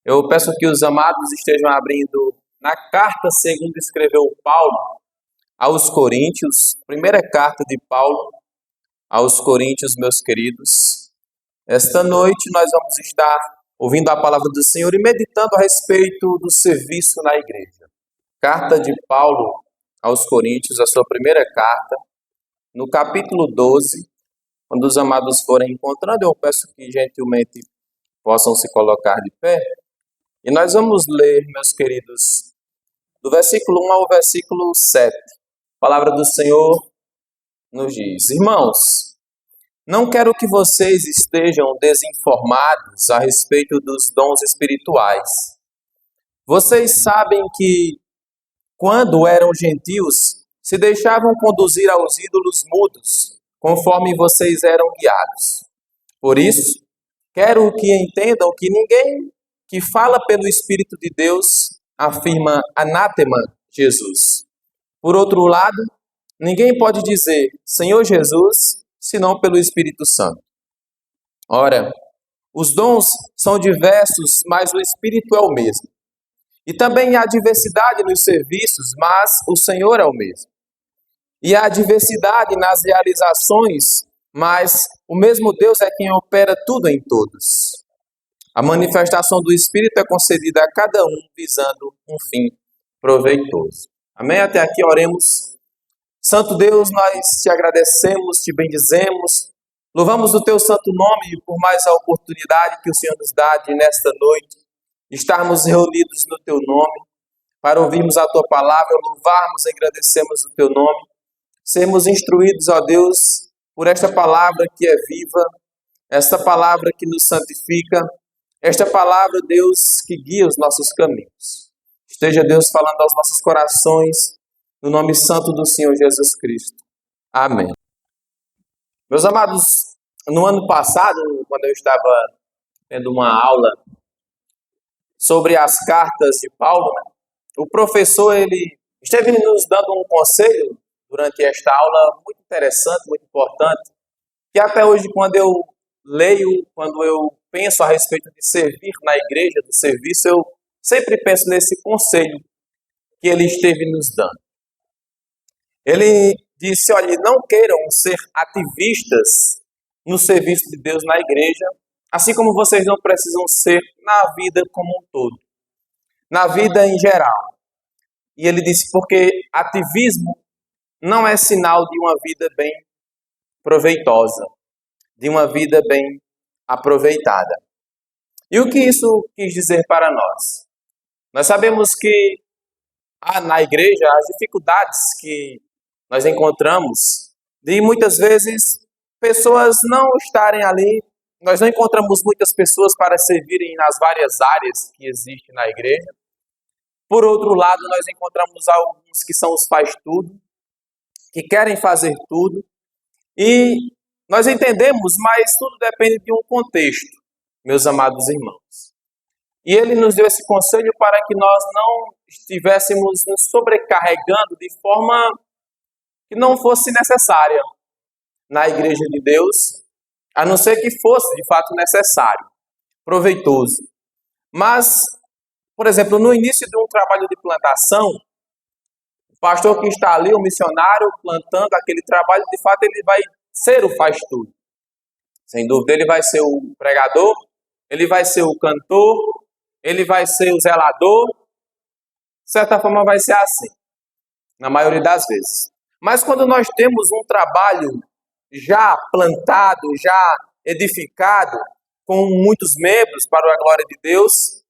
Eu peço que os amados estejam abrindo na carta segundo escreveu Paulo aos Coríntios, primeira carta de Paulo aos Coríntios, meus queridos. Esta noite nós vamos estar ouvindo a palavra do Senhor e meditando a respeito do serviço na igreja. Carta de Paulo aos Coríntios, a sua primeira carta, no capítulo 12, quando os amados forem encontrando, eu peço que gentilmente possam se colocar de pé. E nós vamos ler, meus queridos, do versículo 1 ao versículo 7. A palavra do Senhor nos diz: Irmãos, não quero que vocês estejam desinformados a respeito dos dons espirituais. Vocês sabem que, quando eram gentios, se deixavam conduzir aos ídolos mudos, conforme vocês eram guiados. Por isso, quero que entendam que ninguém que fala pelo Espírito de Deus afirma anátema Jesus. Por outro lado, ninguém pode dizer Senhor Jesus, senão pelo Espírito Santo. Ora, os dons são diversos, mas o Espírito é o mesmo. E também há diversidade nos serviços, mas o Senhor é o mesmo. E há diversidade nas realizações, mas o mesmo Deus é quem opera tudo em todos. A manifestação do Espírito é concedida a cada um visando um fim proveitoso. Amém? Até aqui oremos. Santo Deus, nós te agradecemos, te bendizemos, louvamos o teu santo nome por mais a oportunidade que o Senhor nos dá de nesta noite estarmos reunidos no teu nome para ouvirmos a tua palavra, louvarmos e agradecermos o teu nome, sermos instruídos, ó Deus, por esta palavra que é viva, esta palavra que nos santifica, esta palavra, Deus, que guia os nossos caminhos. Esteja, Deus, falando aos nossos corações, no nome santo do Senhor Jesus Cristo. Amém. Meus amados, no ano passado, quando eu estava tendo uma aula sobre as cartas de Paulo, o professor ele esteve nos dando um conselho durante esta aula muito interessante, muito importante, que até hoje, quando eu leio, quando eu penso a respeito de servir na igreja, do serviço, eu sempre penso nesse conselho que ele esteve nos dando. Ele disse, olha, não queiram ser ativistas no serviço de Deus na igreja, assim como vocês não precisam ser na vida como um todo, na vida em geral. E ele disse, porque ativismo não é sinal de uma vida bem proveitosa, de uma vida bem aproveitada. E o que isso quis dizer para nós? Nós sabemos que na igreja as dificuldades que nós encontramos de muitas vezes pessoas não estarem ali, nós não encontramos muitas pessoas para servirem nas várias áreas que existem na igreja. Por outro lado, nós encontramos alguns que são os faz-tudo, que querem fazer tudo, e nós entendemos, mas tudo depende de um contexto, meus amados irmãos. E ele nos deu esse conselho para que nós não estivéssemos nos sobrecarregando de forma que não fosse necessária na igreja de Deus, a não ser que fosse de fato necessário, proveitoso. Mas, por exemplo, no início de um trabalho de plantação, o pastor que está ali, o missionário, plantando aquele trabalho, de fato ele vai ser o faz-tudo. Sem dúvida, ele vai ser o pregador, ele vai ser o cantor, ele vai ser o zelador. De certa forma vai ser assim, na maioria das vezes. Mas quando nós temos um trabalho já plantado, já edificado, com muitos membros para a glória de Deus,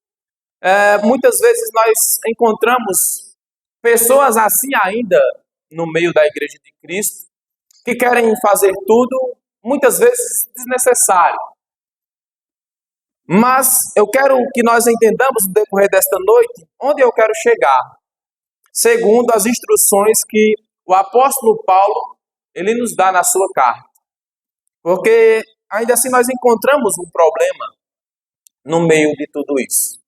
muitas vezes nós encontramos pessoas assim ainda no meio da igreja de Cristo, que querem fazer tudo, muitas vezes desnecessário. Mas eu quero que nós entendamos no decorrer desta noite onde eu quero chegar, segundo as instruções que o apóstolo Paulo ele nos dá na sua carta. Porque ainda assim nós encontramos um problema no meio de tudo isso.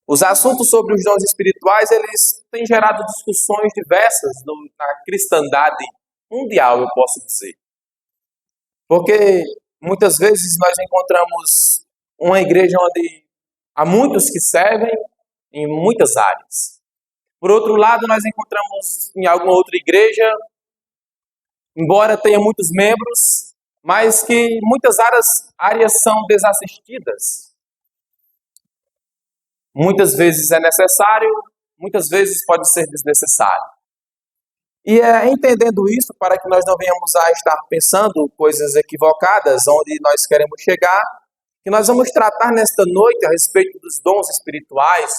Os assuntos sobre os dons espirituais eles têm gerado discussões diversas na cristandade mundial, eu posso dizer. Porque muitas vezes nós encontramos uma igreja onde Há muitos que servem em muitas áreas. Por outro lado, nós encontramos em alguma outra igreja, embora tenha muitos membros, mas que muitas áreas são desassistidas. Muitas vezes é necessário, muitas vezes pode ser desnecessário. E é entendendo isso, para que nós não venhamos a estar pensando coisas equivocadas, onde nós queremos chegar, que nós vamos tratar nesta noite a respeito dos dons espirituais,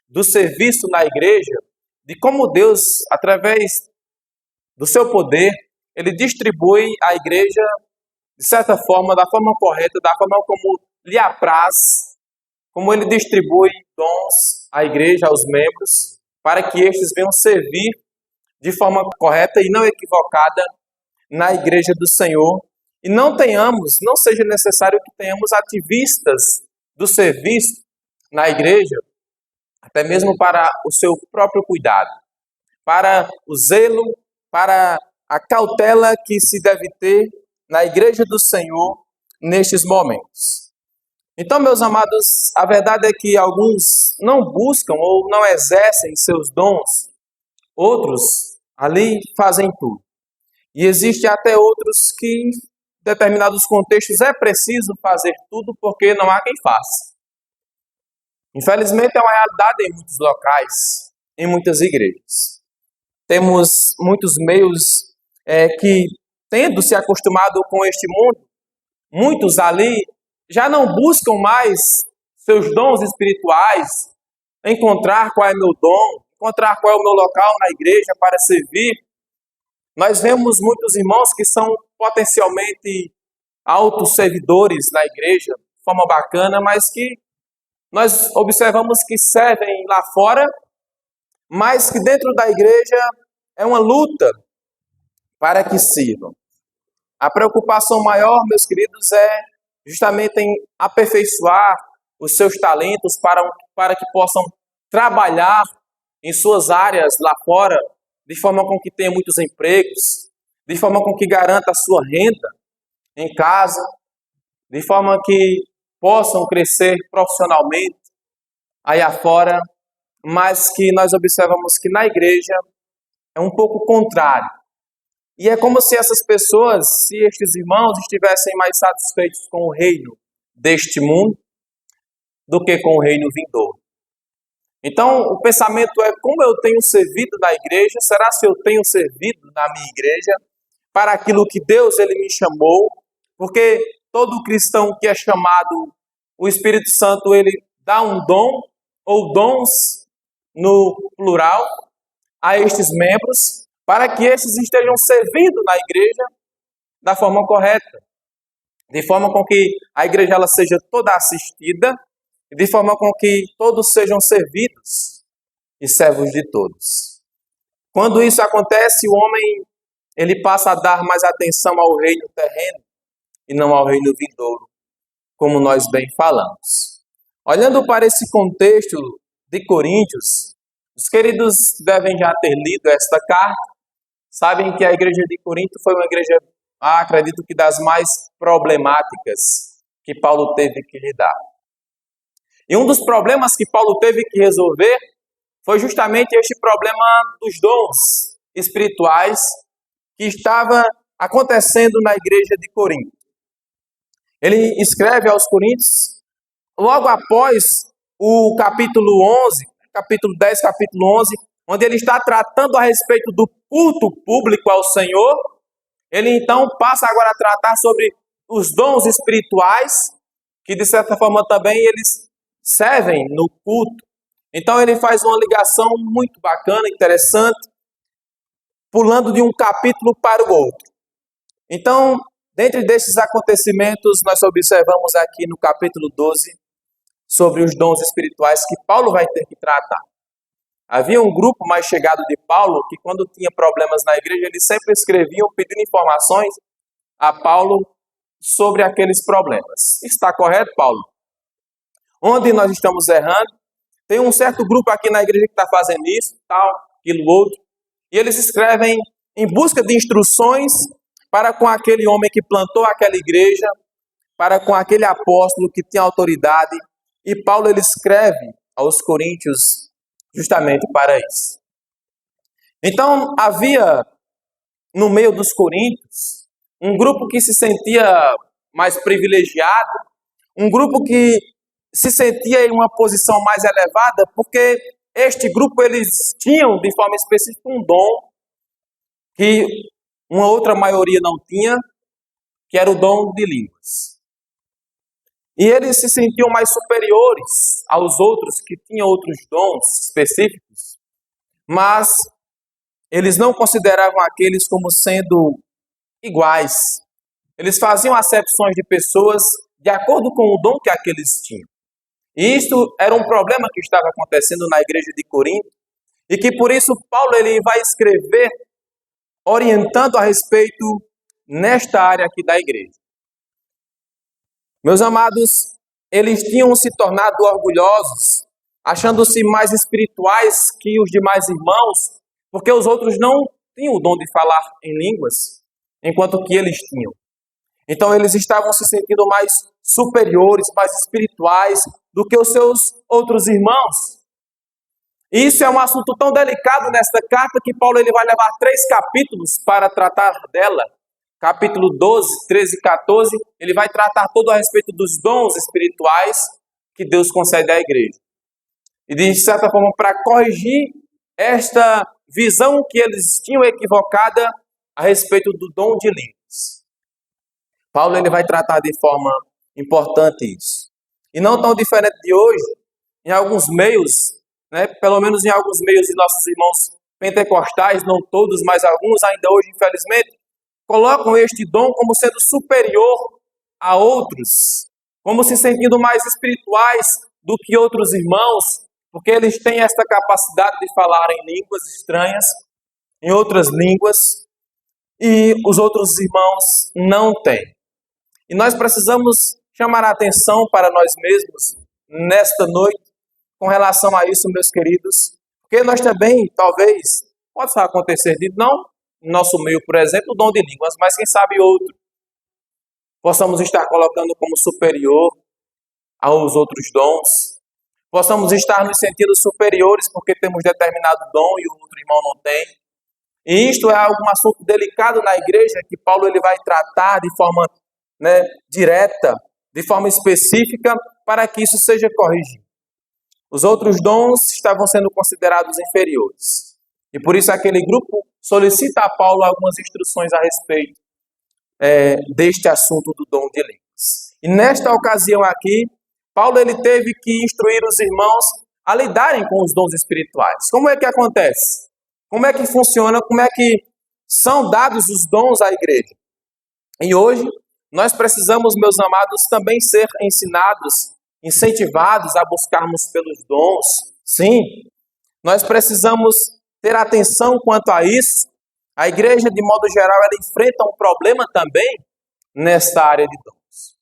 do serviço na igreja, de como Deus, através do seu poder, Ele distribui a igreja, de certa forma, da forma correta, da forma como lhe apraz, como Ele distribui dons à igreja, aos membros, para que estes venham servir de forma correta e não equivocada na igreja do Senhor. E não seja necessário que tenhamos ativistas do serviço na igreja, até mesmo para o seu próprio cuidado, para o zelo, para a cautela que se deve ter na igreja do Senhor nestes momentos. Então, meus amados, a verdade é que alguns não buscam ou não exercem seus dons, outros ali fazem tudo. E existe até outros que, em determinados contextos, é preciso fazer tudo porque não há quem faça. Infelizmente, é uma realidade em muitos locais, em muitas igrejas. Temos muitos meios que, tendo se acostumado com este mundo, muitos ali já não buscam mais seus dons espirituais, encontrar qual é meu dom, encontrar qual é o meu local na igreja para servir. Nós vemos muitos irmãos que são potencialmente autosservidores na igreja, de forma bacana, mas que nós observamos que servem lá fora, mas que dentro da igreja é uma luta para que sirvam. A preocupação maior, meus queridos, é justamente em aperfeiçoar os seus talentos para que possam trabalhar em suas áreas lá fora, de forma com que tenha muitos empregos, de forma com que garanta a sua renda em casa, de forma que possam crescer profissionalmente aí afora, mas que nós observamos que na igreja é um pouco contrário. E é como se essas pessoas, se estes irmãos estivessem mais satisfeitos com o reino deste mundo do que com o reino vindouro. Então, o pensamento é: como eu tenho servido na igreja? Será se eu tenho servido na minha igreja para aquilo que Deus ele me chamou? Porque todo cristão que é chamado, o Espírito Santo ele dá um dom ou dons no plural a estes membros, para que estes estejam servindo na igreja da forma correta, de forma com que a igreja ela seja toda assistida, de forma com que todos sejam servidos e servos de todos. Quando isso acontece, o homem ele passa a dar mais atenção ao reino terreno e não ao reino vindouro, como nós bem falamos. Olhando para esse contexto de Coríntios, os queridos devem já ter lido esta carta, sabem que a igreja de Corinto foi uma igreja, acredito que das mais problemáticas que Paulo teve que lidar. E um dos problemas que Paulo teve que resolver foi justamente este problema dos dons espirituais que estava acontecendo na igreja de Corinto. Ele escreve aos Coríntios, logo após o capítulo 11, capítulo 10, capítulo 11, onde ele está tratando a respeito do culto público ao Senhor. Ele então passa agora a tratar sobre os dons espirituais, que de certa forma também eles servem no culto. Então ele faz uma ligação muito bacana, interessante, pulando de um capítulo para o outro. Então, dentre desses acontecimentos, nós observamos aqui no capítulo 12 sobre os dons espirituais que Paulo vai ter que tratar. Havia um grupo mais chegado de Paulo que, quando tinha problemas na igreja, eles sempre escreviam pedindo informações a Paulo sobre aqueles problemas. Está correto, Paulo? Onde nós estamos errando? Tem um certo grupo aqui na igreja que está fazendo isso, tal, aquilo, outro. E eles escrevem em busca de instruções para com aquele homem que plantou aquela igreja, para com aquele apóstolo que tinha autoridade E Paulo ele escreve aos Coríntios justamente para isso. Então, havia no meio dos coríntios um grupo que se sentia mais privilegiado, um grupo que se sentia em uma posição mais elevada, porque este grupo eles tinham de forma específica um dom que uma outra maioria não tinha, que era o dom de línguas. E eles se sentiam mais superiores aos outros que tinham outros dons específicos, mas eles não consideravam aqueles como sendo iguais. Eles faziam acepções de pessoas de acordo com o dom que aqueles tinham. E isto era um problema que estava acontecendo na igreja de Corinto, e que por isso Paulo ele vai escrever orientando a respeito nesta área aqui da igreja. Meus amados, eles tinham se tornado orgulhosos, achando-se mais espirituais que os demais irmãos, porque os outros não tinham o dom de falar em línguas, enquanto que eles tinham. Então eles estavam se sentindo mais superiores, mais espirituais do que os seus outros irmãos. E isso é um assunto tão delicado nesta carta que Paulo ele vai levar 3 capítulos para tratar dela. Capítulo 12, 13 e 14, ele vai tratar todo a respeito dos dons espirituais que Deus concede à igreja. E de certa forma, para corrigir esta visão que eles tinham equivocada a respeito do dom de línguas. Paulo ele vai tratar de forma importante isso. E não tão diferente de hoje, em alguns meios, pelo menos em alguns meios de nossos irmãos pentecostais, não todos, mas alguns ainda hoje, infelizmente, colocam este dom como sendo superior a outros, como se sentindo mais espirituais do que outros irmãos, porque eles têm esta capacidade de falar em línguas estranhas, em outras línguas, e os outros irmãos não têm. E nós precisamos chamar a atenção para nós mesmos nesta noite com relação a isso, meus queridos, porque nós também, talvez, possa acontecer de não no nosso meio, por exemplo, o dom de línguas, mas quem sabe outro, possamos estar colocando como superior aos outros dons, possamos estar nos sentindo superiores porque temos determinado dom e o outro irmão não tem. E isto é um assunto delicado na igreja que Paulo ele vai tratar de forma direta, de forma específica, para que isso seja corrigido. Os outros dons estavam sendo considerados inferiores. E por isso aquele grupo solicita a Paulo algumas instruções a respeito deste assunto do dom de línguas. E nesta ocasião aqui, Paulo ele teve que instruir os irmãos a lidarem com os dons espirituais. Como é que acontece? Como é que funciona? Como é que são dados os dons à igreja? E hoje, nós precisamos, meus amados, também ser ensinados, incentivados a buscarmos pelos dons. Sim, nós precisamos ter atenção quanto a isso. A igreja, de modo geral, ela enfrenta um problema também nesta área de dons.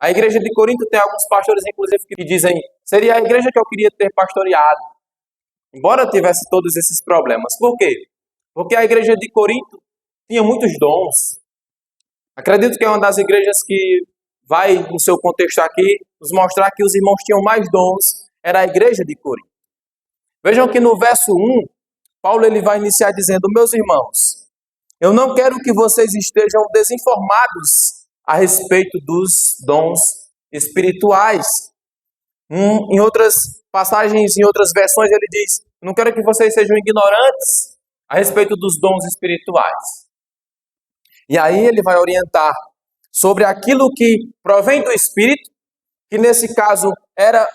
A igreja de Corinto tem alguns pastores, inclusive, que dizem, seria a igreja que eu queria ter pastoreado, embora tivesse todos esses problemas. Por quê? Porque a igreja de Corinto tinha muitos dons. Acredito que é uma das igrejas que vai, no seu contexto aqui, nos mostrar que os irmãos tinham mais dons, era a igreja de Corinto. Vejam que no verso 1, Paulo ele vai iniciar dizendo, meus irmãos, eu não quero que vocês estejam desinformados a respeito dos dons espirituais. Em outras passagens, em outras versões, ele diz, não quero que vocês sejam ignorantes a respeito dos dons espirituais. E aí ele vai orientar sobre aquilo que provém do Espírito, que nesse caso era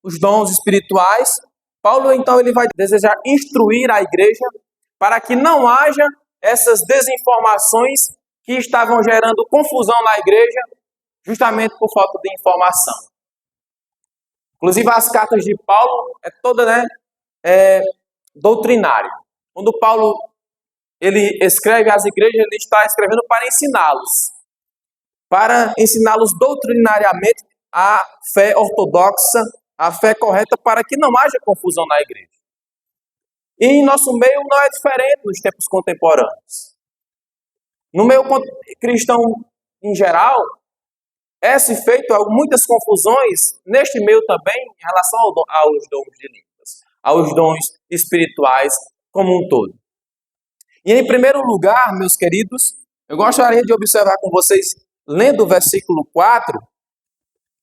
os dons espirituais. Paulo, então, ele vai desejar instruir a igreja para que não haja essas desinformações que estavam gerando confusão na igreja, justamente por falta de informação. Inclusive, as cartas de Paulo é toda doutrinária. Quando Paulo ele escreve às igrejas, ele está escrevendo para ensiná-los doutrinariamente a fé ortodoxa, a fé correta, para que não haja confusão na igreja. E em nosso meio não é diferente nos tempos contemporâneos. No meio cristão em geral, é-se feito muitas confusões neste meio também em relação aos dons de línguas, aos dons espirituais como um todo. E em primeiro lugar, meus queridos, eu gostaria de observar com vocês, lendo o versículo 4,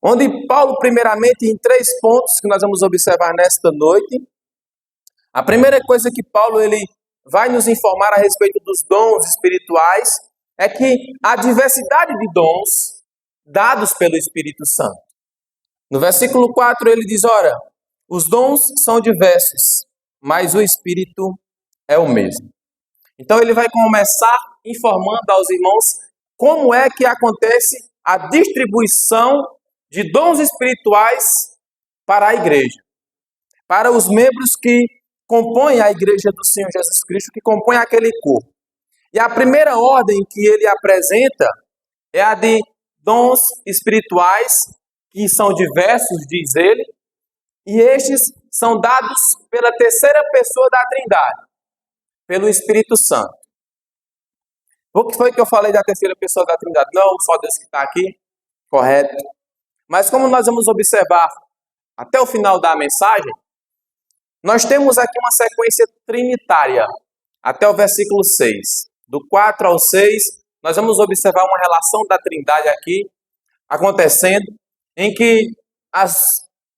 onde Paulo, primeiramente, em 3 pontos que nós vamos observar nesta noite. A primeira coisa que Paulo ele vai nos informar a respeito dos dons espirituais é que a diversidade de dons dados pelo Espírito Santo. No versículo 4 ele diz, ora, os dons são diversos, mas o Espírito é o mesmo. Então ele vai começar informando aos irmãos como é que acontece a distribuição de dons espirituais para a igreja, para os membros que compõem a igreja do Senhor Jesus Cristo, que compõem aquele corpo. E a primeira ordem que ele apresenta é a de dons espirituais, que são diversos, diz ele, e estes são dados pela terceira pessoa da Trindade, pelo Espírito Santo. O que foi que eu falei da terceira pessoa da Trindade? Não só Deus que está aqui, correto. Mas como nós vamos observar até o final da mensagem, nós temos aqui uma sequência trinitária, até o versículo 6. Do 4 ao 6, nós vamos observar uma relação da Trindade aqui, acontecendo, em que as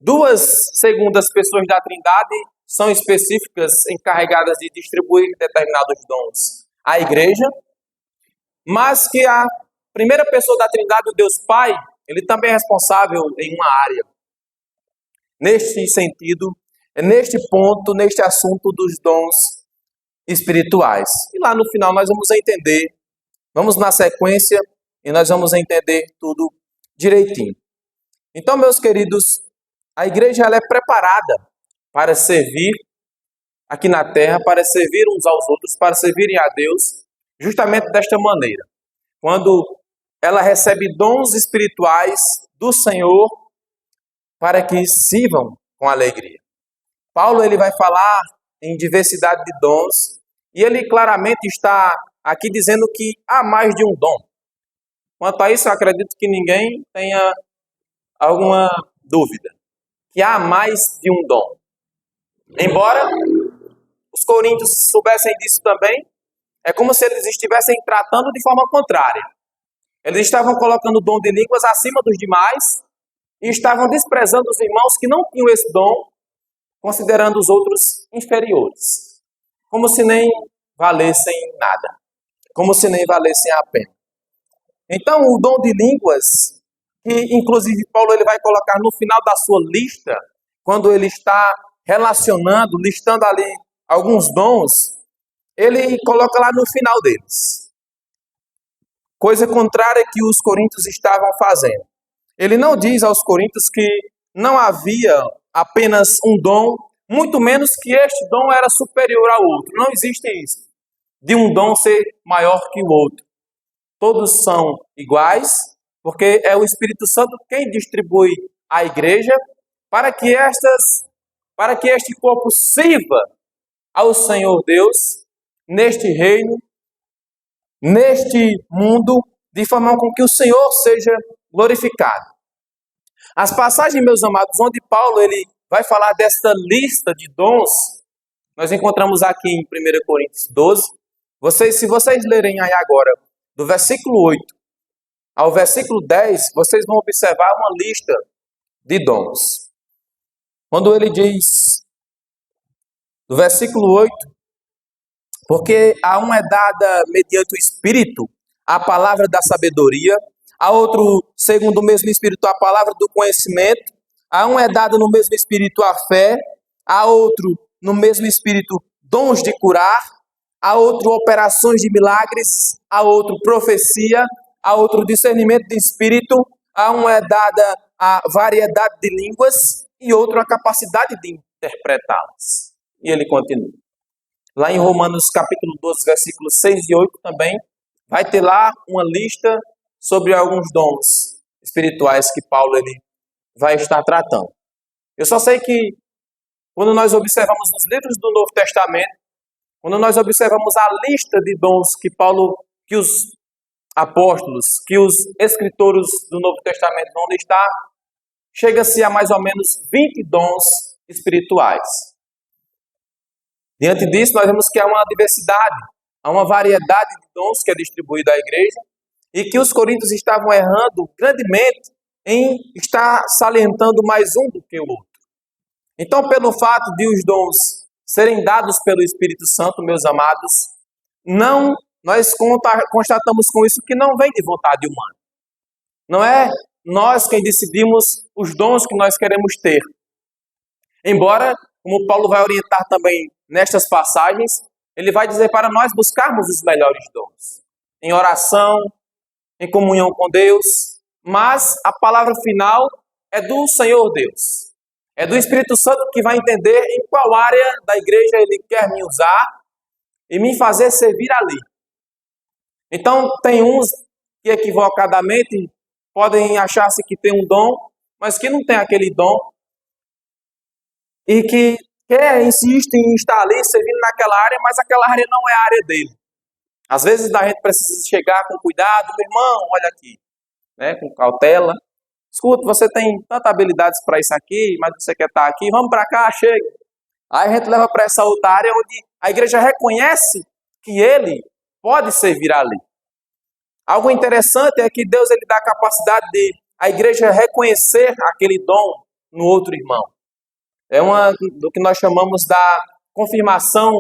2 segundas pessoas da Trindade são específicas, encarregadas de distribuir determinados dons à igreja, mas que a primeira pessoa da Trindade, o Deus Pai, ele também é responsável em uma área. Neste sentido, neste ponto, neste assunto dos dons espirituais. E lá no final nós vamos entender, vamos na sequência e nós vamos entender tudo direitinho. Então, meus queridos, a igreja ela é preparada para servir aqui na terra, para servir uns aos outros, para servirem a Deus, justamente desta maneira. Quando ela recebe dons espirituais do Senhor para que sirvam com alegria. Paulo ele vai falar em diversidade de dons e ele claramente está aqui dizendo que há mais de um dom. Quanto a isso, eu acredito que ninguém tenha alguma dúvida, que há mais de um dom. Embora os coríntios soubessem disso também, é como se eles estivessem tratando de forma contrária. Eles estavam colocando o dom de línguas acima dos demais e estavam desprezando os irmãos que não tinham esse dom, considerando os outros inferiores, como se nem valessem nada, como se nem valessem a pena. Então, o dom de línguas, que inclusive Paulo ele vai colocar no final da sua lista, quando ele está relacionando, listando ali alguns dons, ele coloca lá no final deles. Coisa contrária que os coríntios estavam fazendo. Ele não diz aos coríntios que não havia apenas um dom, muito menos que este dom era superior ao outro. Não existe isso, de um dom ser maior que o outro. Todos são iguais, porque é o Espírito Santo quem distribui à igreja para que este corpo sirva ao Senhor Deus neste reino, neste mundo, de forma com que o Senhor seja glorificado. As passagens, meus amados, onde Paulo ele vai falar desta lista de dons, nós encontramos aqui em 1 Coríntios 12. Se vocês lerem aí agora, do versículo 8 ao versículo 10, vocês vão observar uma lista de dons. Quando ele diz, do versículo 8, porque a um é dada mediante o Espírito a palavra da sabedoria, a outro, segundo o mesmo Espírito, a palavra do conhecimento, a um é dado no mesmo Espírito a fé, a outro, no mesmo Espírito, dons de curar, a outro, operações de milagres, a outro, profecia, a outro, discernimento de Espírito, a um é dada a variedade de línguas e outro, a capacidade de interpretá-las. E ele continua. Lá em Romanos capítulo 12, versículos 6 e 8 também, vai ter lá uma lista sobre alguns dons espirituais que Paulo ele vai estar tratando. Eu só sei que quando nós observamos nos livros do Novo Testamento, quando nós observamos a lista de dons que apóstolos que os escritores do Novo Testamento vão listar, chega-se a mais ou menos 20 dons espirituais. Diante disso, nós vemos que há uma diversidade, há uma variedade de dons que é distribuída à igreja e que os coríntios estavam errando grandemente em estar salientando mais um do que o outro. Então, pelo fato de os dons serem dados pelo Espírito Santo, meus amados, nós constatamos com isso que não vem de vontade humana. Não é nós quem decidimos os dons que nós queremos ter. Embora, como Paulo vai orientar também nestas passagens, ele vai dizer para nós buscarmos os melhores dons. Em oração, em comunhão com Deus, mas a palavra final é do Senhor Deus. É do Espírito Santo que vai entender em qual área da igreja ele quer me usar e me fazer servir ali. Então, tem uns que equivocadamente podem achar-se que tem um dom, mas que não tem aquele dom e que insiste em estar ali servindo naquela área, mas aquela área não é a área dele. Às vezes a gente precisa chegar com cuidado, meu irmão, olha aqui, né, com cautela. Escuta, você tem tanta habilidades para isso aqui, mas você quer estar aqui, vamos para cá, chega. Aí a gente leva para essa outra área onde a igreja reconhece que ele pode servir ali. Algo interessante é que Deus ele dá a capacidade de a igreja reconhecer aquele dom no outro irmão. É do que nós chamamos da confirmação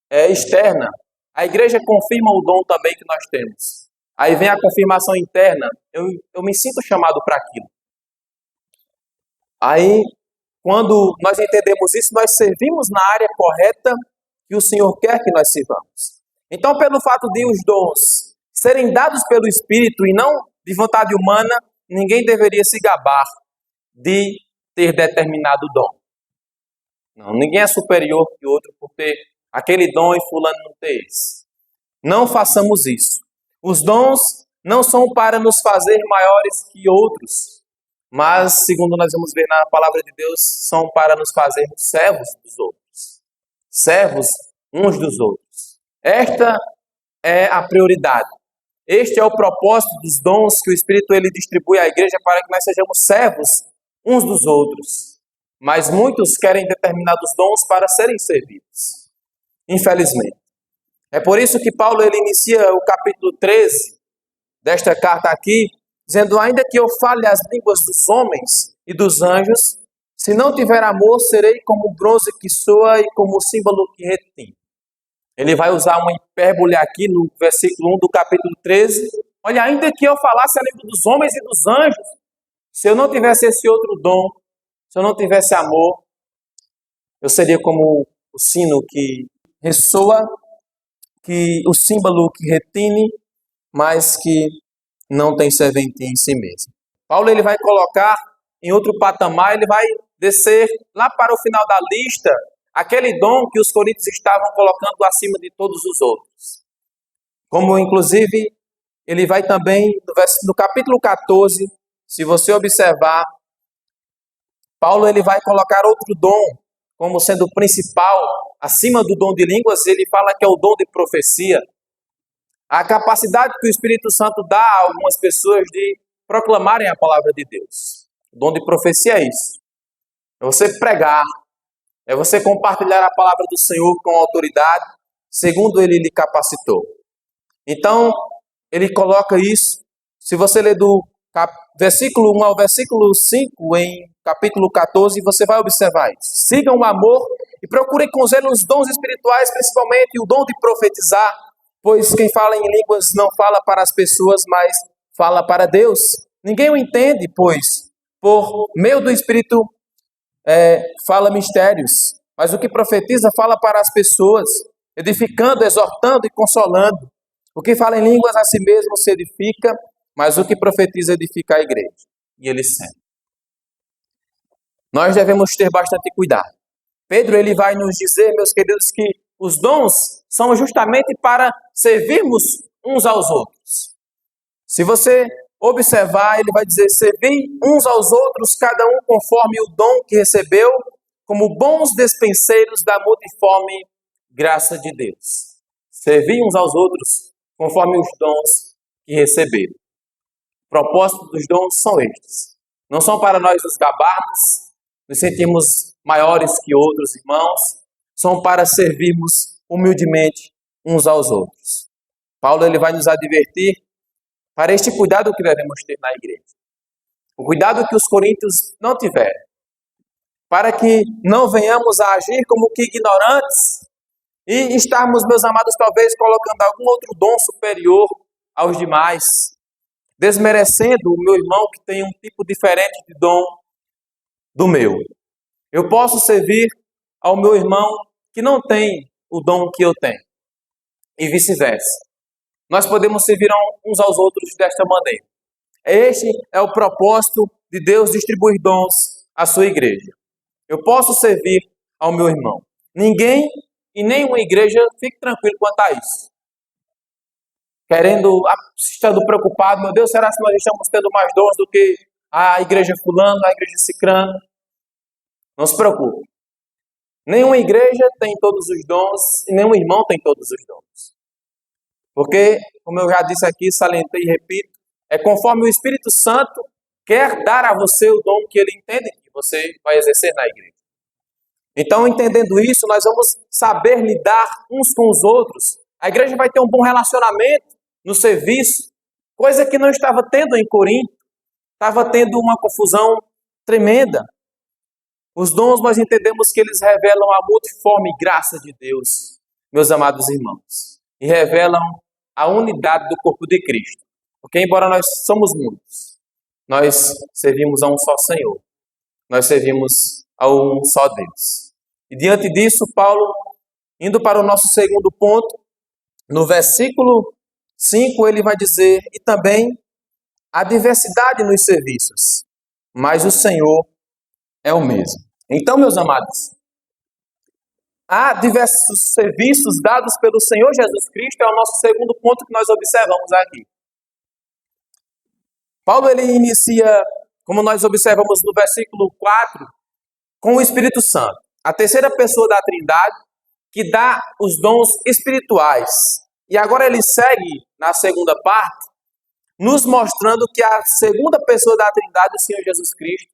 externa. A igreja confirma o dom também que nós temos. Aí vem a confirmação interna. Eu me sinto chamado para aquilo. Aí, quando nós entendemos isso, nós servimos na área correta que o Senhor quer que nós sirvamos. Então, pelo fato de os dons serem dados pelo Espírito e não de vontade humana, ninguém deveria se gabar de ter determinado dom. Não, ninguém é superior que outro por ter aquele dom e fulano não ter esse. Não façamos isso. Os dons não são para nos fazer maiores que outros, mas, segundo nós vamos ver na palavra de Deus, são para nos fazermos servos dos outros. Servos uns dos outros. Esta é a prioridade. Este é o propósito dos dons que o Espírito ele distribui à igreja para que nós sejamos servos uns dos outros. Mas muitos querem determinados dons para serem servidos. Infelizmente. É por isso que Paulo ele inicia o capítulo 13 desta carta aqui, dizendo: ainda que eu fale as línguas dos homens e dos anjos, se não tiver amor, serei como o bronze que soa e como o símbolo que retém. Ele vai usar uma hipérbole aqui no versículo 1 do capítulo 13. Olha, ainda que eu falasse a língua dos homens e dos anjos, se eu não tivesse esse outro dom, se eu não tivesse amor, eu seria como o sino que ressoa, que o símbolo que retine, mas que não tem serventia em si mesmo. Paulo ele vai colocar em outro patamar, ele vai descer lá para o final da lista, aquele dom que os coríntios estavam colocando acima de todos os outros. Como inclusive ele vai também, no capítulo 14, se você observar, Paulo ele vai colocar outro dom como sendo o principal, acima do dom de línguas, ele fala que é o dom de profecia. A capacidade que o Espírito Santo dá a algumas pessoas de proclamarem a palavra de Deus. O dom de profecia é isso. É você pregar, é você compartilhar a palavra do Senhor com autoridade, segundo ele lhe capacitou. Então, ele coloca isso. Se você ler do versículo 1 ao versículo 5, em capítulo 14, você vai observar isso. Sigam o amor e procurem com zelo os dons espirituais, principalmente o dom de profetizar, pois quem fala em línguas não fala para as pessoas, mas fala para Deus. Ninguém o entende, pois por meio do Espírito fala mistérios, mas o que profetiza fala para as pessoas, edificando, exortando e consolando. O que fala em línguas a si mesmo se edifica, mas o que profetiza edifica a igreja. E ele sente. Nós devemos ter bastante cuidado. Pedro ele vai nos dizer, meus queridos, que os dons são justamente para servirmos uns aos outros. Se você observar, ele vai dizer: servir uns aos outros, cada um conforme o dom que recebeu, como bons despenseiros da multiforme graça de Deus. Servir uns aos outros conforme os dons que receberam. O propósito dos dons são estes. Não são para nós nos gabarmos, nos sentirmos maiores que outros irmãos, são para servirmos humildemente uns aos outros. Paulo ele vai nos advertir para este cuidado que devemos ter na igreja. O cuidado que os coríntios não tiveram. Para que não venhamos a agir como que ignorantes e estarmos, meus amados, talvez colocando algum outro dom superior aos demais, desmerecendo o meu irmão que tem um tipo diferente de dom do meu. Eu posso servir ao meu irmão que não tem o dom que eu tenho. E vice-versa. Nós podemos servir uns aos outros desta maneira. Este é o propósito de Deus distribuir dons à sua igreja. Eu posso servir ao meu irmão. Ninguém e nenhuma igreja fique tranquilo quanto a isso. Estando preocupado, meu Deus, será que nós estamos tendo mais dons do que a igreja fulano, a igreja cicrano? Não se preocupe. Nenhuma igreja tem todos os dons e nenhum irmão tem todos os dons. Porque, como eu já disse aqui, salientei e repito, é conforme o Espírito Santo quer dar a você o dom que ele entende que você vai exercer na igreja. Então, entendendo isso, nós vamos saber lidar uns com os outros. A igreja vai ter um bom relacionamento no serviço, coisa que não estava tendo em Corinto. Estava tendo uma confusão tremenda. Os dons, nós entendemos que eles revelam a multiforme graça de Deus, meus amados irmãos, e revelam a unidade do corpo de Cristo. Porque, embora nós somos muitos, nós servimos a um só Senhor. Nós servimos a um só Deus. E diante disso, Paulo, indo para o nosso segundo ponto, no versículo 5, ele vai dizer, e também há diversidade nos serviços, mas o Senhor é o mesmo. Então, meus amados, há diversos serviços dados pelo Senhor Jesus Cristo, é o nosso segundo ponto que nós observamos aqui. Paulo, ele inicia, como nós observamos no versículo 4, com o Espírito Santo, a terceira pessoa da Trindade, que dá os dons espirituais. E agora ele segue na segunda parte, nos mostrando que a segunda pessoa da Trindade, o Senhor Jesus Cristo,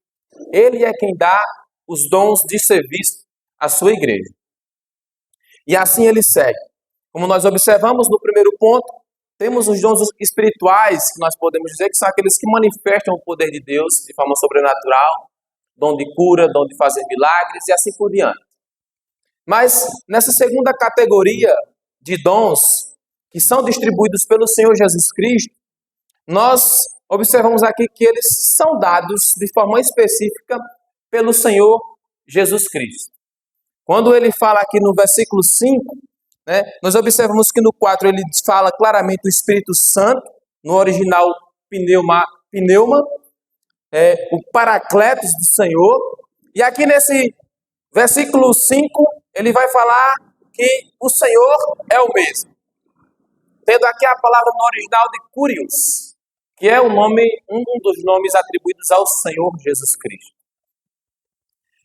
ele é quem dá os dons de serviço à sua igreja. E assim ele segue. Como nós observamos no primeiro ponto, temos os dons espirituais, que nós podemos dizer que são aqueles que manifestam o poder de Deus de forma sobrenatural, dom de cura, dom de fazer milagres e assim por diante. Mas nessa segunda categoria de dons que são distribuídos pelo Senhor Jesus Cristo, nós observamos aqui que eles são dados de forma específica pelo Senhor Jesus Cristo. Quando ele fala aqui no versículo 5, nós observamos que no 4 ele fala claramente do Espírito Santo, no original pneuma, o Paracletos do Senhor. E aqui nesse versículo 5, ele vai falar que o Senhor é o mesmo. Tendo aqui a palavra no original de Kyrios, que é um dos nomes atribuídos ao Senhor Jesus Cristo.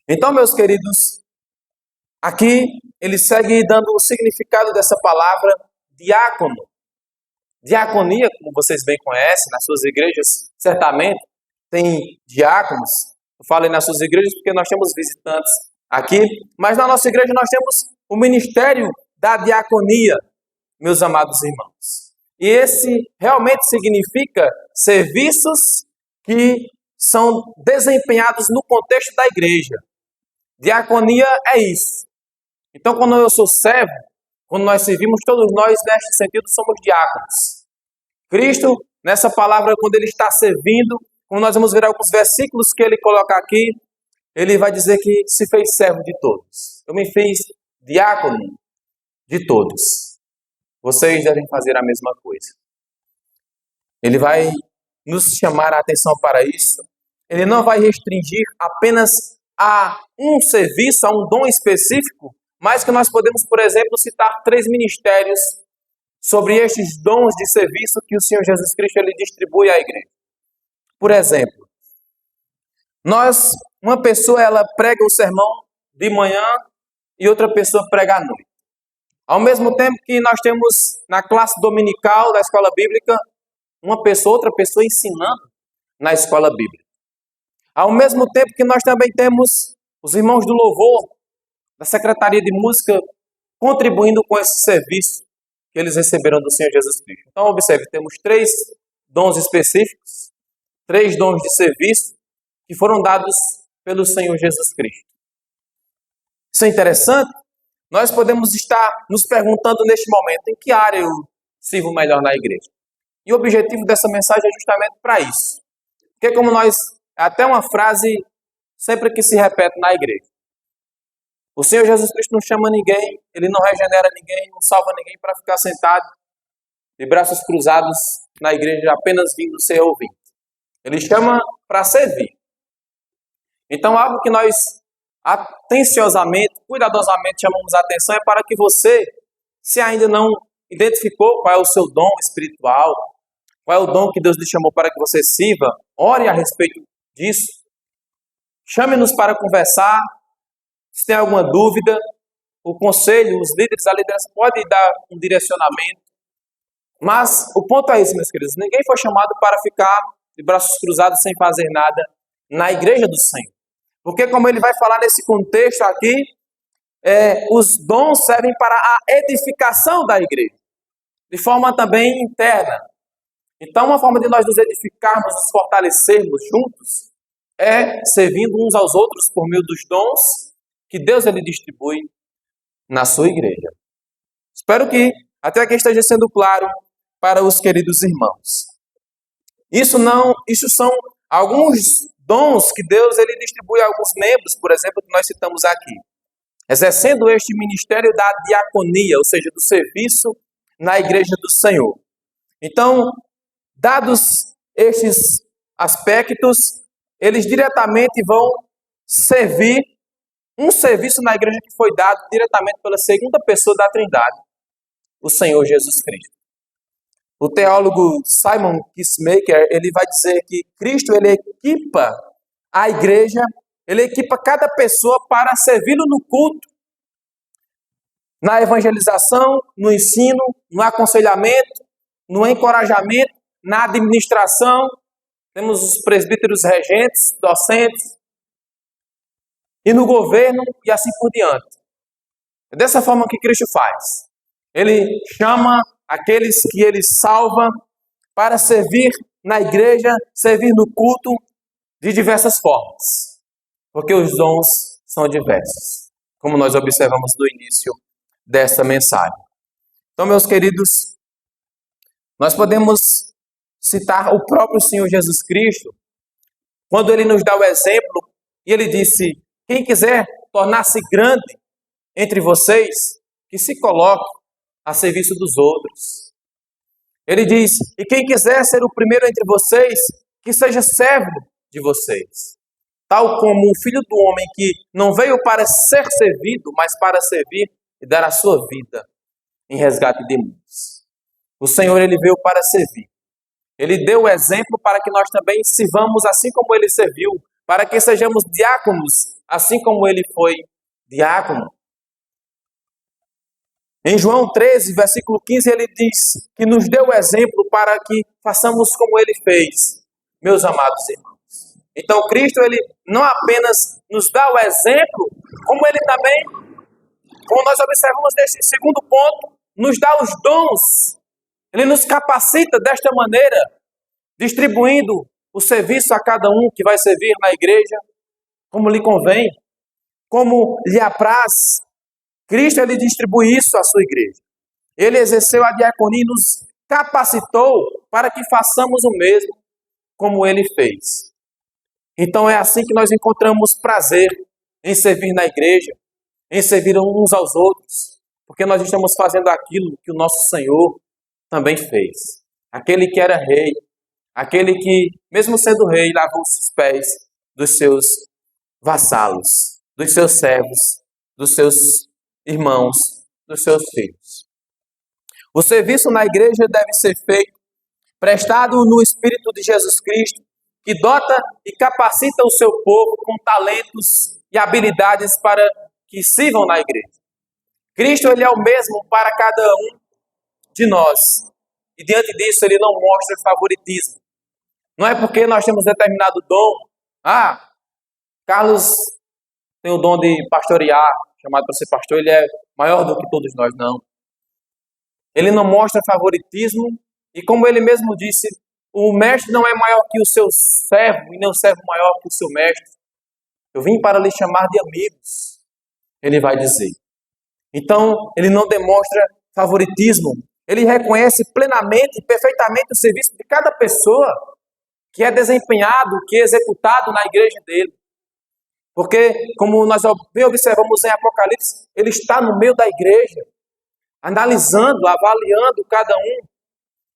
Então, meus queridos, aqui ele segue dando o significado dessa palavra diácono. Diaconia, como vocês bem conhecem, nas suas igrejas, certamente, tem diáconos. Eu falei nas suas igrejas porque nós temos visitantes aqui, mas na nossa igreja nós temos o ministério da diaconia, meus amados irmãos. E esse realmente significa serviços que são desempenhados no contexto da igreja. Diaconia é isso. Então, quando eu sou servo, quando nós servimos, todos nós, neste sentido, somos diáconos. Cristo, nessa palavra, quando ele está servindo, como nós vamos ver alguns versículos que ele coloca aqui, ele vai dizer que se fez servo de todos. Eu me fiz diácono de todos. Vocês devem fazer a mesma coisa. Ele vai nos chamar a atenção para isso. Ele não vai restringir apenas a um serviço, a um dom específico, mas que nós podemos, por exemplo, citar 3 ministérios sobre estes dons de serviço que o Senhor Jesus Cristo ele distribui à igreja. Por exemplo, uma pessoa ela prega o sermão de manhã e outra pessoa prega à noite. Ao mesmo tempo que nós temos na classe dominical da escola bíblica outra pessoa ensinando na escola bíblica. Ao mesmo tempo que nós também temos os irmãos do louvor, da Secretaria de Música, contribuindo com esse serviço que eles receberam do Senhor Jesus Cristo. Então, observe, temos 3 dons específicos, 3 dons de serviço que foram dados pelo Senhor Jesus Cristo. Isso é interessante. Nós podemos estar nos perguntando neste momento em que área eu sirvo melhor na igreja. E o objetivo dessa mensagem é justamente para isso. Porque como é até uma frase sempre que se repete na igreja. O Senhor Jesus Cristo não chama ninguém, Ele não regenera ninguém, não salva ninguém para ficar sentado de braços cruzados na igreja apenas vindo ser ouvido. Ele chama para servir. Então, algo que nós atenciosamente, cuidadosamente chamamos a atenção é para que você, se ainda não identificou qual é o seu dom espiritual, qual é o dom que Deus lhe chamou para que você sirva, ore a respeito disso. Chame-nos para conversar. Se tem alguma dúvida, o conselho, os líderes, a liderança pode dar um direcionamento. Mas o ponto é esse, meus queridos. Ninguém foi chamado para ficar de braços cruzados sem fazer nada na igreja do Senhor. Porque como ele vai falar nesse contexto aqui, os dons servem para a edificação da igreja. De forma também interna. Então, uma forma de nós nos edificarmos, nos fortalecermos juntos, é servindo uns aos outros por meio dos dons que Deus ele distribui na sua igreja. Espero que até aqui esteja sendo claro para os queridos irmãos. Isso são alguns dons que Deus ele distribui a alguns membros, por exemplo, que nós citamos aqui. Exercendo este ministério da diaconia, ou seja, do serviço na igreja do Senhor. Então, dados estes aspectos, eles diretamente vão servir um serviço na igreja que foi dado diretamente pela segunda pessoa da Trindade, o Senhor Jesus Cristo. O teólogo Simon Kistemaker, ele vai dizer que Cristo ele equipa a igreja, ele equipa cada pessoa para servi-lo no culto, na evangelização, no ensino, no aconselhamento, no encorajamento, na administração. Temos os presbíteros regentes, docentes, e no governo e assim por diante. É dessa forma que Cristo faz. Ele chama aqueles que ele salva para servir na igreja, servir no culto de diversas formas. Porque os dons são diversos, como nós observamos no início desta mensagem. Então, meus queridos, nós podemos citar o próprio Senhor Jesus Cristo, quando ele nos dá o exemplo, e ele disse: quem quiser tornar-se grande entre vocês, que se coloque a serviço dos outros. Ele diz: e quem quiser ser o primeiro entre vocês, que seja servo de vocês. Tal como o Filho do Homem que não veio para ser servido, mas para servir e dar a sua vida em resgate de muitos. O Senhor ele veio para servir. Ele deu o exemplo para que nós também sirvamos assim como ele serviu, para que sejamos diáconos, assim como ele foi diácono. Em João 13, versículo 15, ele diz que nos deu o exemplo para que façamos como ele fez, meus amados irmãos. Então, Cristo, ele não apenas nos dá o exemplo, como ele também, como nós observamos nesse segundo ponto, nos dá os dons. Ele nos capacita desta maneira, distribuindo o serviço a cada um que vai servir na igreja, como lhe convém, como lhe apraz. Cristo, ele distribui isso à sua igreja. Ele exerceu a diaconia e nos capacitou para que façamos o mesmo como ele fez. Então é assim que nós encontramos prazer em servir na igreja, em servir uns aos outros, porque nós estamos fazendo aquilo que o nosso Senhor também fez. Aquele que era rei, aquele que, mesmo sendo rei, lavou os pés dos seus vassalos, dos seus servos, dos seus irmãos, dos seus filhos. O serviço na igreja deve ser feito, prestado no Espírito de Jesus Cristo, que dota e capacita o seu povo com talentos e habilidades para que sirvam na igreja. Cristo ele é o mesmo para cada um de nós. e diante disso ele não mostra favoritismo. Não é porque nós temos determinado dom, Carlos tem o dom de pastorear, chamado para ser pastor, ele é maior do que todos nós, não. Ele não mostra favoritismo, e como ele mesmo disse, o mestre não é maior que o seu servo, e nem o servo maior que o seu mestre. Eu vim para lhe chamar de amigos, ele vai dizer. Então, ele não demonstra favoritismo, ele reconhece plenamente e perfeitamente o serviço de cada pessoa que é desempenhado, que é executado na igreja dele. Porque, como nós bem observamos em Apocalipse, ele está no meio da igreja, analisando, avaliando cada um.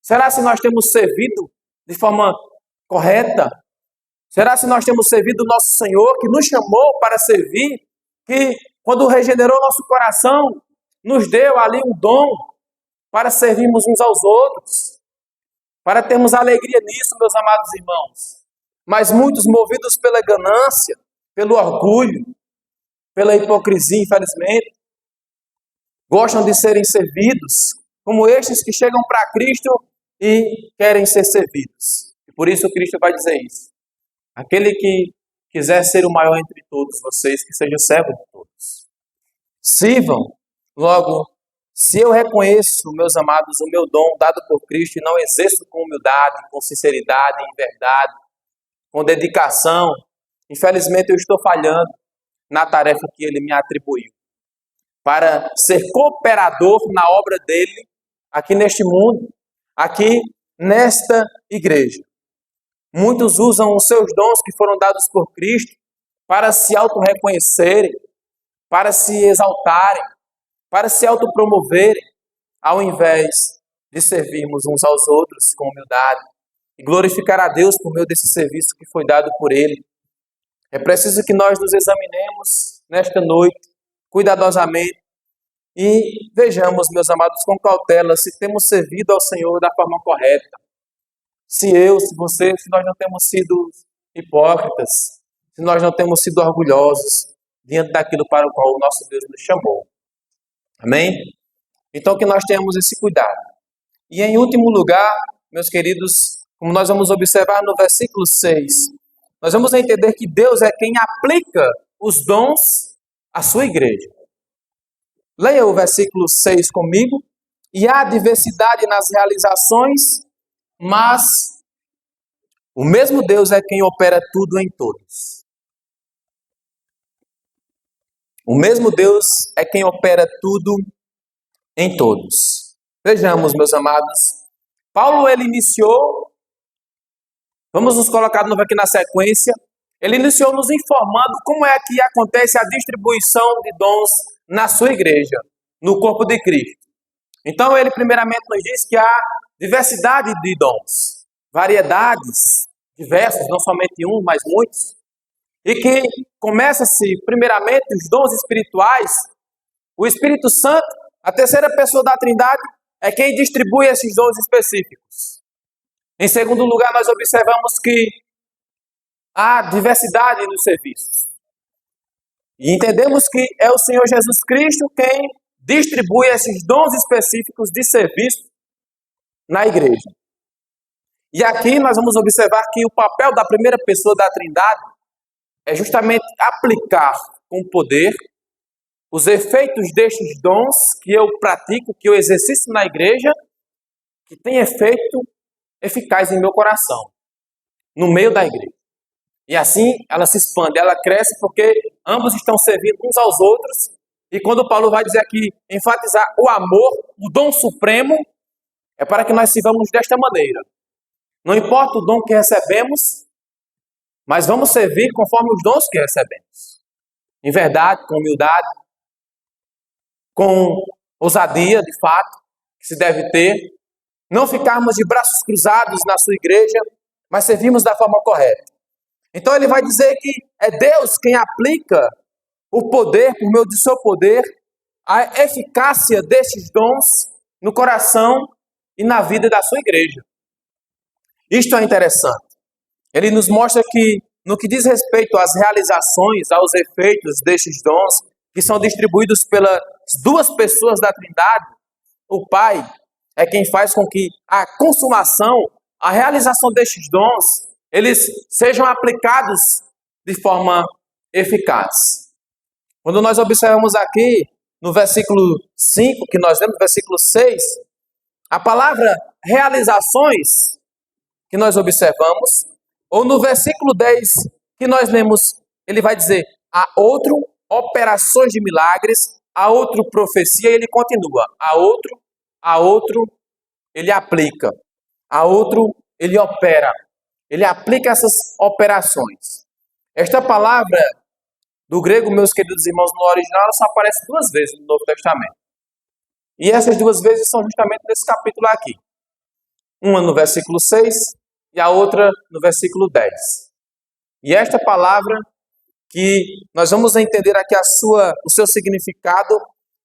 Será se nós temos servido de forma correta? Será se nós temos servido o nosso Senhor, que nos chamou para servir, que quando regenerou nosso coração, nos deu ali um dom para servirmos uns aos outros, para termos alegria nisso, meus amados irmãos. Mas muitos, movidos pela ganância, pelo orgulho, pela hipocrisia, infelizmente, gostam de serem servidos, como estes que chegam para Cristo e querem ser servidos. E por isso Cristo vai dizer isso. Aquele que quiser ser o maior entre todos vocês, que seja servo de todos. Sirvam. Logo, se eu reconheço, meus amados, o meu dom dado por Cristo e não exerço com humildade, com sinceridade, em verdade, com dedicação, infelizmente eu estou falhando na tarefa que Ele me atribuiu. Para ser cooperador na obra dele, aqui neste mundo, aqui nesta igreja. Muitos usam os seus dons que foram dados por Cristo para se auto-reconhecerem, para se exaltarem, para se autopromoverem, ao invés de servirmos uns aos outros com humildade e glorificar a Deus por meio desse serviço que foi dado por Ele. É preciso que nós nos examinemos nesta noite, cuidadosamente, e vejamos, meus amados, com cautela, se temos servido ao Senhor da forma correta. Se eu, se você, se nós não temos sido hipócritas, se nós não temos sido orgulhosos diante daquilo para o qual o nosso Deus nos chamou. Amém? Então que nós tenhamos esse cuidado. E em último lugar, meus queridos, como nós vamos observar no versículo 6, nós vamos entender que Deus é quem aplica os dons à sua igreja. Leia o versículo 6 comigo. E há diversidade nas realizações, mas o mesmo Deus é quem opera tudo em todos. O mesmo Deus é quem opera tudo em todos. Vejamos, meus amados. Paulo, ele iniciou, vamos nos colocar de novo aqui na sequência, ele iniciou nos informando como é que acontece a distribuição de dons na sua igreja, no corpo de Cristo. Então, ele primeiramente nos diz que há diversidade de dons, variedades diversas, não somente um, mas muitos. E que começa-se, primeiramente, os dons espirituais. O Espírito Santo, a terceira pessoa da Trindade, é quem distribui esses dons específicos. Em segundo lugar, nós observamos que há diversidade nos serviços. E entendemos que é o Senhor Jesus Cristo quem distribui esses dons específicos de serviço na igreja. E aqui nós vamos observar que o papel da primeira pessoa da Trindade é justamente aplicar com poder os efeitos destes dons que eu pratico, que eu exercito na igreja, que tem efeito eficaz em meu coração, no meio da igreja. E assim ela se expande, ela cresce porque ambos estão servindo uns aos outros. E quando Paulo vai dizer aqui, enfatizar o amor, o dom supremo, é para que nós sirvamos desta maneira. Não importa o dom que recebemos, mas vamos servir conforme os dons que recebemos. Em verdade, com humildade, com ousadia, de fato, que se deve ter. Não ficarmos de braços cruzados na sua igreja, mas servimos da forma correta. Então ele vai dizer que é Deus quem aplica o poder, por meio do seu poder, a eficácia destes dons no coração e na vida da sua igreja. Isto é interessante. Ele nos mostra que, no que diz respeito às realizações, aos efeitos destes dons, que são distribuídos pelas duas pessoas da Trindade, o Pai, é quem faz com que a consumação, a realização destes dons, eles sejam aplicados de forma eficaz. Quando nós observamos aqui no versículo 5, que nós lemos, versículo 6, a palavra realizações que nós observamos, ou no versículo 10 que nós lemos, ele vai dizer, a outro operações de milagres, a outro profecia, e ele continua, a outro ele aplica, a outro ele opera, ele aplica essas operações. Esta palavra do grego, meus queridos irmãos, no original, ela só aparece 2 vezes no Novo Testamento. E essas 2 vezes são justamente nesse capítulo aqui. Uma no versículo 6 e a outra no versículo 10. E esta palavra que nós vamos entender aqui o seu significado,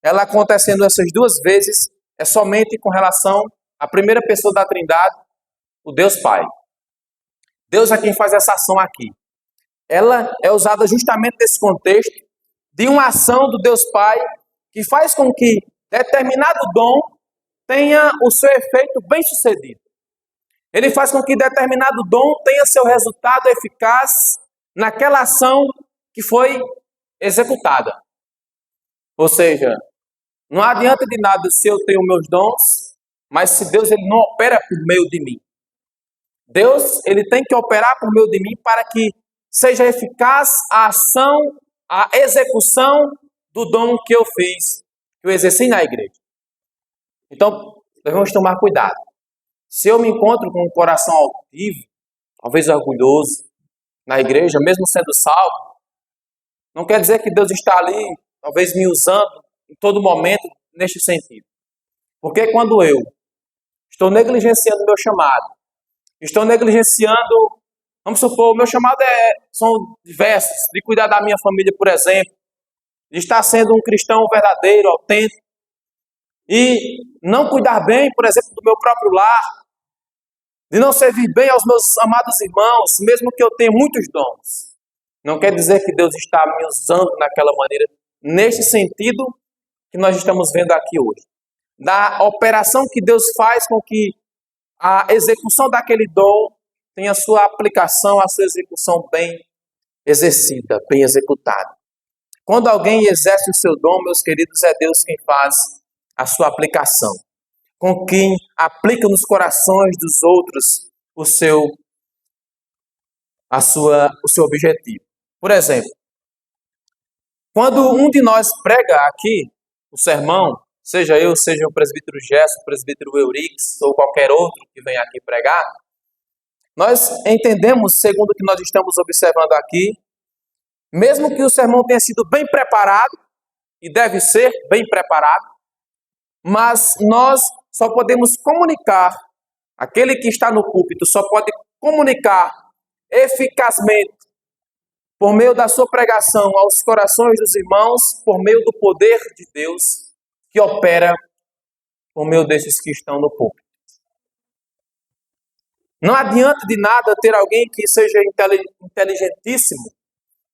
ela acontecendo essas 2 vezes, é somente com relação à primeira pessoa da Trindade, o Deus Pai. Deus é quem faz essa ação aqui. Ela é usada justamente nesse contexto de uma ação do Deus Pai que faz com que determinado dom tenha o seu efeito bem sucedido. Ele faz com que determinado dom tenha seu resultado eficaz naquela ação que foi executada. Ou seja, não adianta de nada se eu tenho meus dons, mas se Deus ele não opera por meio de mim. Deus ele tem que operar por meio de mim para que seja eficaz a ação, a execução do dom que eu fiz, que eu exerci na igreja. Então, devemos tomar cuidado. Se eu me encontro com um coração altivo, talvez orgulhoso, na igreja, mesmo sendo salvo, não quer dizer que Deus está ali, talvez me usando em todo momento neste sentido. Porque quando eu estou negligenciando o meu chamado, estou negligenciando, vamos supor, o meu chamado são diversos, de cuidar da minha família, por exemplo, de estar sendo um cristão verdadeiro, autêntico, e não cuidar bem, por exemplo, do meu próprio lar, de não servir bem aos meus amados irmãos, mesmo que eu tenha muitos dons. Não quer dizer que Deus está me usando naquela maneira, neste sentido que nós estamos vendo aqui hoje. Da operação que Deus faz com que a execução daquele dom tenha a sua aplicação, a sua execução bem exercida, bem executada. Quando alguém exerce o seu dom, meus queridos, é Deus quem faz a sua aplicação. Com quem aplica nos corações dos outros o seu objetivo. Por exemplo, quando um de nós prega aqui o sermão, seja eu, seja o presbítero Gerson, o presbítero Eurix, ou qualquer outro que venha aqui pregar, nós entendemos, segundo o que nós estamos observando aqui, mesmo que o sermão tenha sido bem preparado, e deve ser bem preparado, mas nós só podemos comunicar, aquele que está no púlpito só pode comunicar eficazmente, por meio da sua pregação aos corações dos irmãos, por meio do poder de Deus que opera por meio desses que estão no púlpito. Não adianta de nada ter alguém que seja inteligentíssimo,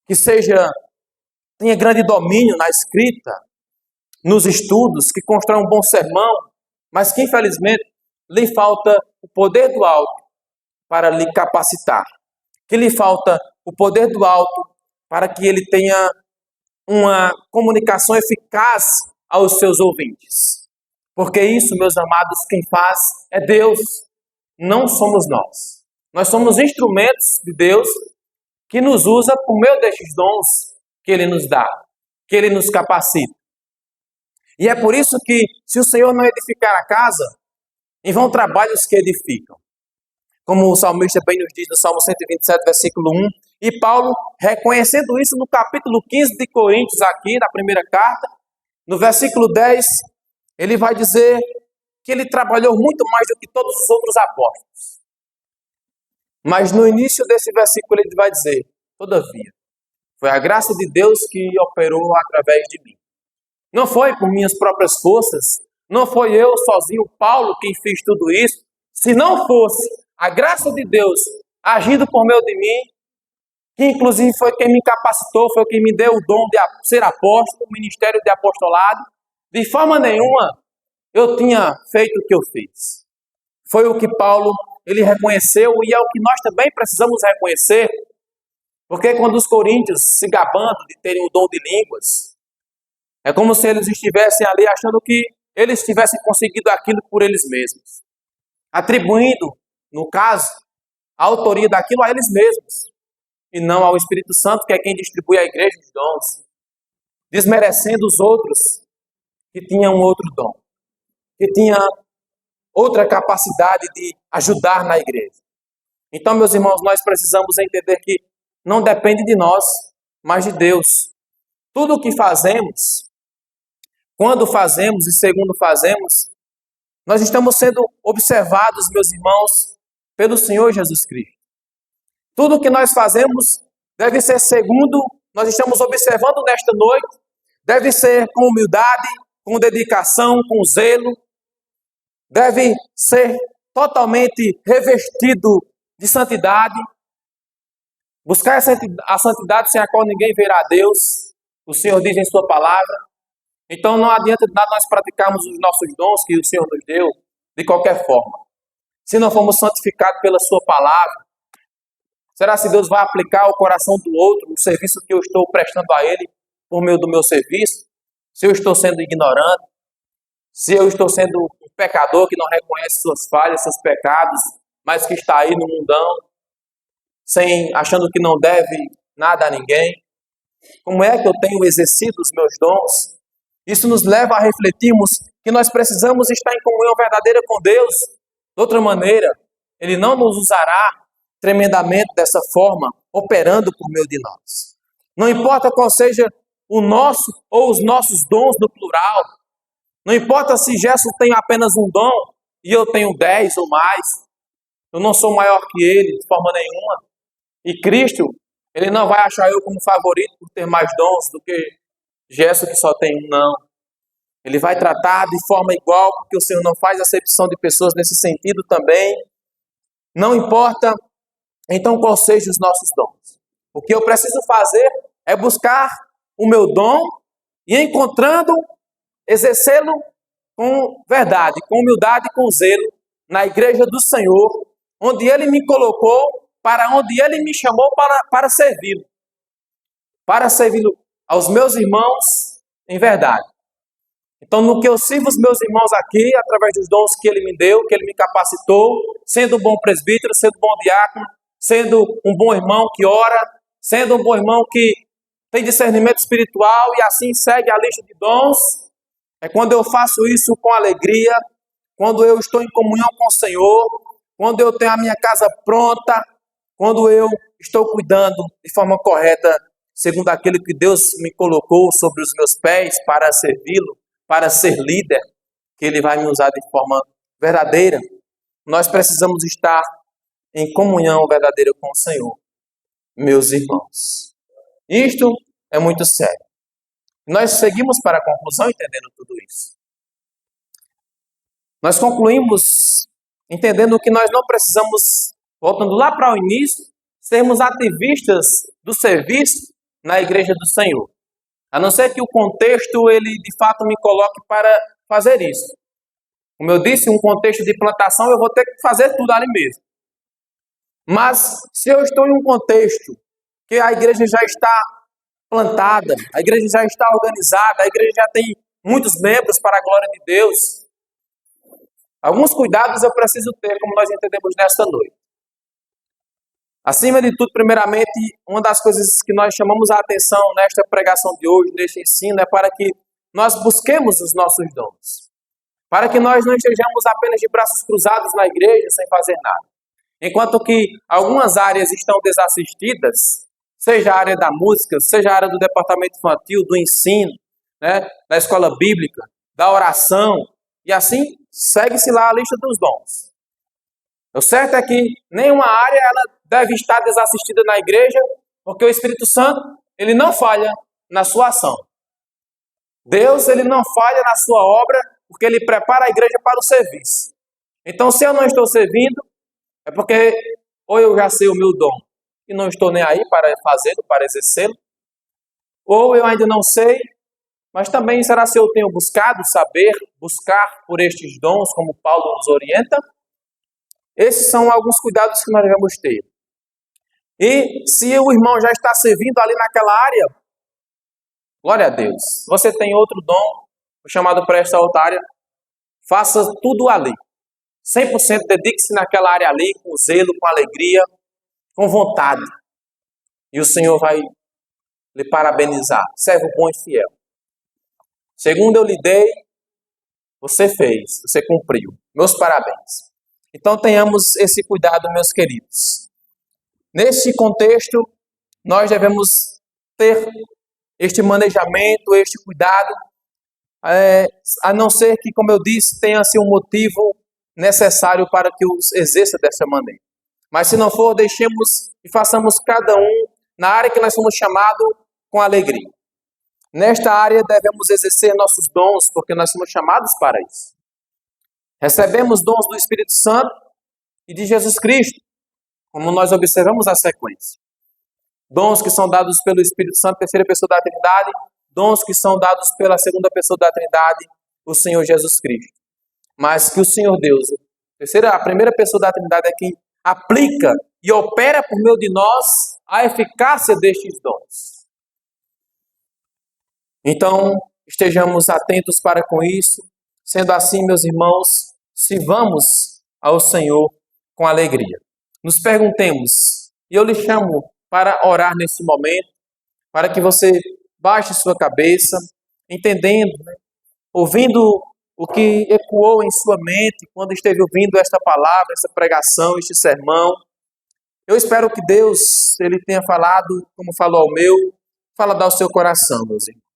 que tenha grande domínio na escrita, nos estudos, que constrói um bom sermão, mas que infelizmente lhe falta o poder do alto para lhe capacitar, que lhe falta o poder do alto para que ele tenha uma comunicação eficaz aos seus ouvintes. Porque isso, meus amados, quem faz é Deus, não somos nós. Nós somos instrumentos de Deus que nos usa por meio destes dons que Ele nos dá, que Ele nos capacita. E é por isso que, se o Senhor não edificar a casa, em vão trabalhos que edificam. Como o salmista bem nos diz no Salmo 127, versículo 1, e Paulo, reconhecendo isso no capítulo 15 de Coríntios, aqui na primeira carta, no versículo 10, ele vai dizer que ele trabalhou muito mais do que todos os outros apóstolos. Mas no início desse versículo ele vai dizer, todavia, foi a graça de Deus que operou através de mim. Não foi por minhas próprias forças, não foi eu sozinho, Paulo, quem fez tudo isso. Se não fosse a graça de Deus agindo por meio de mim, que inclusive foi quem me capacitou, foi quem me deu o dom de ser apóstolo, o ministério de apostolado, de forma nenhuma eu tinha feito o que eu fiz. Foi o que Paulo ele reconheceu e é o que nós também precisamos reconhecer, porque quando os coríntios se gabando de terem o dom de línguas, é como se eles estivessem ali achando que eles tivessem conseguido aquilo por eles mesmos, atribuindo, no caso, a autoria daquilo a eles mesmos, e não ao Espírito Santo, que é quem distribui à igreja os dons, desmerecendo os outros que tinham outro dom, que tinha outra capacidade de ajudar na igreja. Então, meus irmãos, nós precisamos entender que não depende de nós, mas de Deus. Tudo o que fazemos, quando fazemos e segundo fazemos, nós estamos sendo observados, meus irmãos, pelo Senhor Jesus Cristo. Tudo o que nós fazemos deve ser segundo nós estamos observando nesta noite, deve ser com humildade, com dedicação, com zelo, deve ser totalmente revestido de santidade, buscar a santidade sem a qual ninguém verá a Deus, o Senhor diz em sua palavra. Então não adianta de nada nós praticarmos os nossos dons que o Senhor nos deu de qualquer forma. Se não formos santificados pela sua palavra, será se Deus vai aplicar ao coração do outro o serviço que eu estou prestando a Ele por meio do meu serviço? Se eu estou sendo ignorante, se eu estou sendo um pecador que não reconhece suas falhas, seus pecados, mas que está aí no mundão, achando que não deve nada a ninguém, como é que eu tenho exercido os meus dons? Isso nos leva a refletirmos que nós precisamos estar em comunhão verdadeira com Deus. De outra maneira, Ele não nos usará tremendamente dessa forma, operando por meio de nós. Não importa qual seja o nosso ou os nossos dons no plural, não importa se Gerson tem apenas um dom e eu tenho 10 ou mais, eu não sou maior que ele de forma nenhuma. E Cristo, Ele não vai achar eu como favorito por ter mais dons do que Gerson que só tem um, não. Ele vai tratar de forma igual, porque o Senhor não faz acepção de pessoas nesse sentido também. Não importa, então, qual sejam os nossos dons. O que eu preciso fazer é buscar o meu dom e, encontrando, exercê-lo com verdade, com humildade e com zelo na igreja do Senhor, onde Ele me colocou, para onde Ele me chamou para servi-lo. Para servi-lo aos meus irmãos em verdade. Então, no que eu sirvo os meus irmãos aqui, através dos dons que Ele me deu, que Ele me capacitou, sendo um bom presbítero, sendo um bom diácono, sendo um bom irmão que ora, sendo um bom irmão que tem discernimento espiritual e assim segue a lista de dons, é quando eu faço isso com alegria, quando eu estou em comunhão com o Senhor, quando eu tenho a minha casa pronta, quando eu estou cuidando de forma correta, segundo aquilo que Deus me colocou sobre os meus pés para servi-lo, para ser líder, que Ele vai me usar de forma verdadeira. Nós precisamos estar em comunhão verdadeira com o Senhor, meus irmãos. Isto é muito sério. Nós seguimos para a conclusão entendendo tudo isso. Nós concluímos entendendo que nós não precisamos, voltando lá para o início, sermos ativistas do serviço na igreja do Senhor. A não ser que o contexto, ele de fato me coloque para fazer isso. Como eu disse, um contexto de plantação, eu vou ter que fazer tudo ali mesmo. Mas se eu estou em um contexto que a igreja já está plantada, a igreja já está organizada, a igreja já tem muitos membros para a glória de Deus, alguns cuidados eu preciso ter, como nós entendemos nesta noite. Acima de tudo, primeiramente, uma das coisas que nós chamamos a atenção nesta pregação de hoje, neste ensino, é para que nós busquemos os nossos dons. Para que nós não estejamos apenas de braços cruzados na igreja sem fazer nada. Enquanto que algumas áreas estão desassistidas, seja a área da música, seja a área do departamento infantil, do ensino, da escola bíblica, da oração, e assim segue-se lá a lista dos dons. O certo é que nenhuma área ela deve estar desassistida na igreja, porque o Espírito Santo ele não falha na sua ação. Deus ele não falha na sua obra, porque Ele prepara a igreja para o serviço. Então, se eu não estou servindo, é porque ou eu já sei o meu dom e não estou nem aí para fazê-lo, para exercê-lo, ou eu ainda não sei Mas também será se eu tenho buscado saber, buscar por estes dons, como Paulo nos orienta? Esses são alguns cuidados que nós devemos ter. E se o irmão já está servindo ali naquela área, glória a Deus. Você tem outro dom, chamado para esta outra área, faça tudo ali. 100% dedique-se naquela área ali, com zelo, com alegria, com vontade. E o Senhor vai lhe parabenizar. Servo bom e fiel. Segundo eu lhe dei, você fez, você cumpriu. Meus parabéns. Então tenhamos esse cuidado, meus queridos. Neste contexto, nós devemos ter este manejamento, este cuidado, a não ser que, como eu disse, tenha-se um motivo necessário para que os exerça dessa maneira. Mas se não for, deixemos e façamos cada um na área que nós somos chamados com alegria. Nesta área devemos exercer nossos dons, porque nós somos chamados para isso. Recebemos dons do Espírito Santo e de Jesus Cristo, como nós observamos a sequência. Dons que são dados pelo Espírito Santo, terceira pessoa da Trindade, dons que são dados pela segunda pessoa da Trindade, o Senhor Jesus Cristo. Mas que o Senhor Deus, a primeira pessoa da Trindade é quem aplica e opera por meio de nós a eficácia destes dons. Então, estejamos atentos para com isso. Sendo assim, meus irmãos, sirvamos ao Senhor com alegria. Nos perguntemos, e eu lhe chamo para orar nesse momento, para que você baixe sua cabeça, entendendo, ouvindo o que ecoou em sua mente quando esteve ouvindo esta palavra, essa pregação, este sermão. Eu espero que Deus, Ele tenha falado, como falou ao meu, fala ao seu coração, meus irmãos.